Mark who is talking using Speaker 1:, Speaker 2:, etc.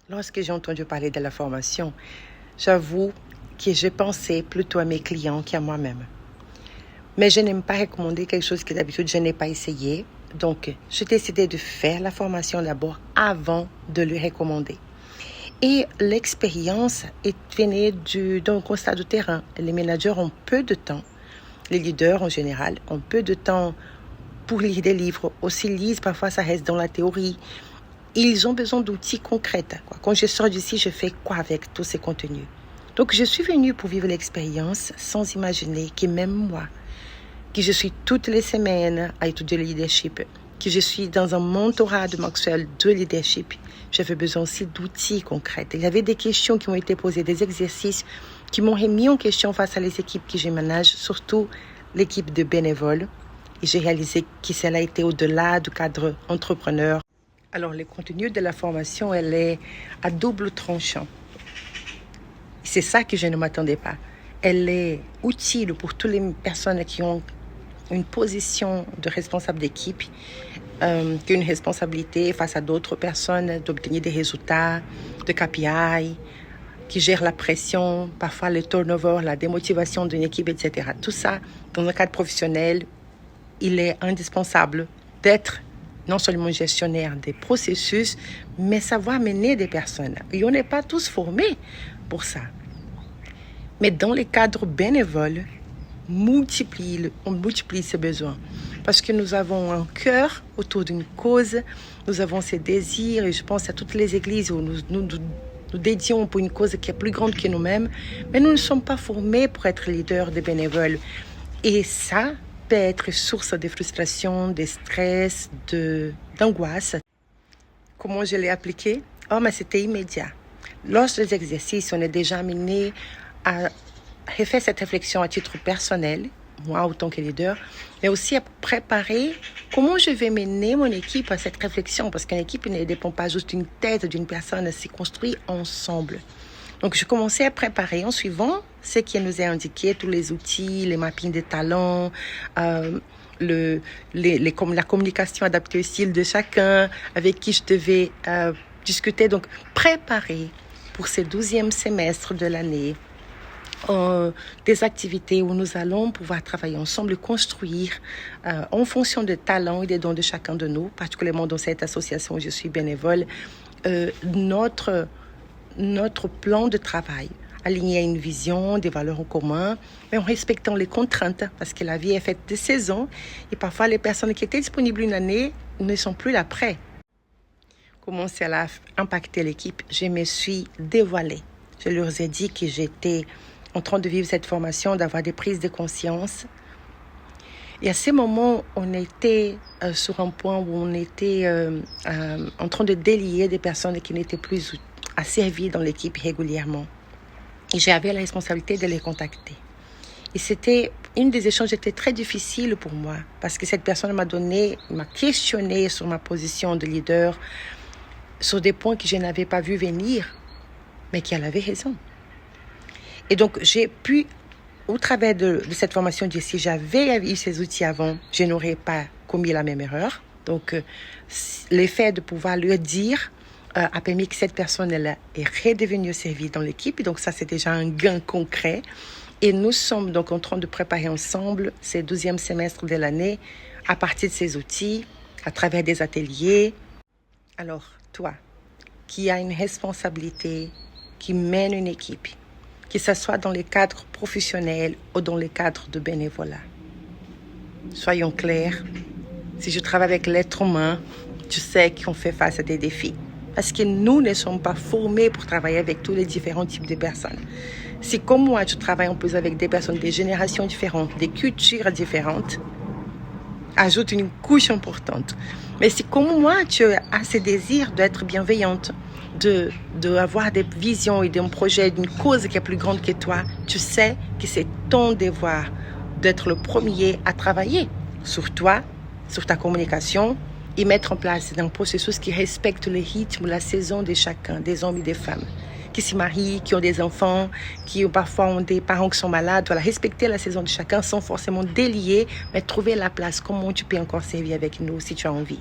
Speaker 1: Lorsque j'ai entendu parler de la formation, j'avoue que j'ai pensé plutôt à mes clients qu'à moi-même. Mais je n'aime pas recommander quelque chose que d'habitude je n'ai pas essayé. Donc, j'ai décidé de faire la formation d'abord avant de le recommander. Et l'expérience est venue d'un constat de terrain. Les managers ont peu de temps. Les leaders, en général, ont peu de temps pour lire des livres. Aussi lisent, parfois, ça reste dans la théorie. Ils ont besoin d'outils concrets. Quand je sors d'ici, je fais quoi avec tous ces contenus? Donc, je suis venue pour vivre l'expérience sans imaginer que même moi, que je suis toutes les semaines à étudier le leadership, que je suis dans un mentorat de Maxwell de leadership, j'avais besoin aussi d'outils concrets. Il y avait des questions qui m'ont été posées, des exercices qui m'ont remis en question face à les équipes que je manage, surtout l'équipe de bénévoles. Et j'ai réalisé que cela était au-delà du cadre entrepreneur. Alors, le contenu de la formation, elle est à double tranchant. C'est ça que je ne m'attendais pas. Elle est utile pour toutes les personnes qui ont une position de responsable d'équipe, qui ont une responsabilité face à d'autres personnes d'obtenir des résultats, de KPI, qui gèrent la pression, parfois le turnover, la démotivation d'une équipe, etc. Tout ça, dans un cadre professionnel, il est indispensable d'être non seulement gestionnaire des processus, mais savoir mener des personnes. Et on n'est pas tous formés pour ça. Mais dans les cadres bénévoles, on multiplie ces besoins. Parce que nous avons un cœur autour d'une cause, nous avons ces désirs, et je pense à toutes les églises où nous dédions pour une cause qui est plus grande que nous-mêmes, mais nous ne sommes pas formés pour être leaders des bénévoles. Et ça peut être source de frustration, de stress, d'angoisse. Comment je l'ai appliqué? Oh, mais c'était immédiat. Lors des exercices, on est déjà amené à refaire cette réflexion à titre personnel, moi en tant que leader, mais aussi à préparer comment je vais mener mon équipe à cette réflexion, parce qu'une équipe ne dépend pas juste d'une tête, d'une personne, elle se construit ensemble. Donc, je commençais à préparer en suivant ce qui nous est indiqué, tous les outils, les mappings des talents, la communication adaptée au style de chacun, avec qui je devais discuter. Donc, préparer pour ce 12e semestre de l'année des activités où nous allons pouvoir travailler ensemble, construire en fonction des talents et des dons de chacun de nous, particulièrement dans cette association où je suis bénévole, notre plan de travail, aligné à une vision, des valeurs en commun, mais en respectant les contraintes, parce que la vie est faite de saisons et parfois les personnes qui étaient disponibles une année ne sont plus là près. Comment cela a impacté l'équipe? Je me suis dévoilée. Je leur ai dit que j'étais en train de vivre cette formation, d'avoir des prises de conscience. Et à ces moments, on était sur un point où on était en train de délier des personnes qui n'étaient plus à servir dans l'équipe régulièrement. Et j'avais la responsabilité de les contacter. Et c'était, une des échanges était très difficile pour moi, parce que cette personne m'a questionné sur ma position de leader, sur des points que je n'avais pas vu venir, mais qu'elle avait raison. Et donc, j'ai pu, au travers de cette formation, dire si j'avais eu ces outils avant, je n'aurais pas commis la même erreur. Donc, l'effet de pouvoir leur dire a permis que cette personne elle est redevenue servie dans l'équipe. Et donc, ça, c'est déjà un gain concret. Et nous sommes donc en train de préparer ensemble ces 12e semestres de l'année à partir de ces outils, à travers des ateliers. Alors, toi, qui as une responsabilité, qui mène une équipe, que ce soit dans les cadres professionnels ou dans les cadres de bénévolat. Soyons clairs, si je travaille avec l'être humain, je sais qu'on fait face à des défis. Parce que nous ne sommes pas formés pour travailler avec tous les différents types de personnes. Si comme moi, tu travailles en plus avec des personnes des générations différentes, des cultures différentes, ajoute une couche importante. Mais si comme moi, tu as ce désir d'être bienveillante, d'avoir des visions et d'un projet, d'une cause qui est plus grande que toi, tu sais que c'est ton devoir d'être le premier à travailler sur toi, sur ta communication et mettre en place un processus qui respecte le rythme, la saison de chacun, des hommes et des femmes, qui se marient, qui ont des enfants, qui parfois ont des parents qui sont malades. Voilà, respecter la saison de chacun sans forcément délier, mais trouver la place. Comment tu peux encore servir avec nous si tu as envie.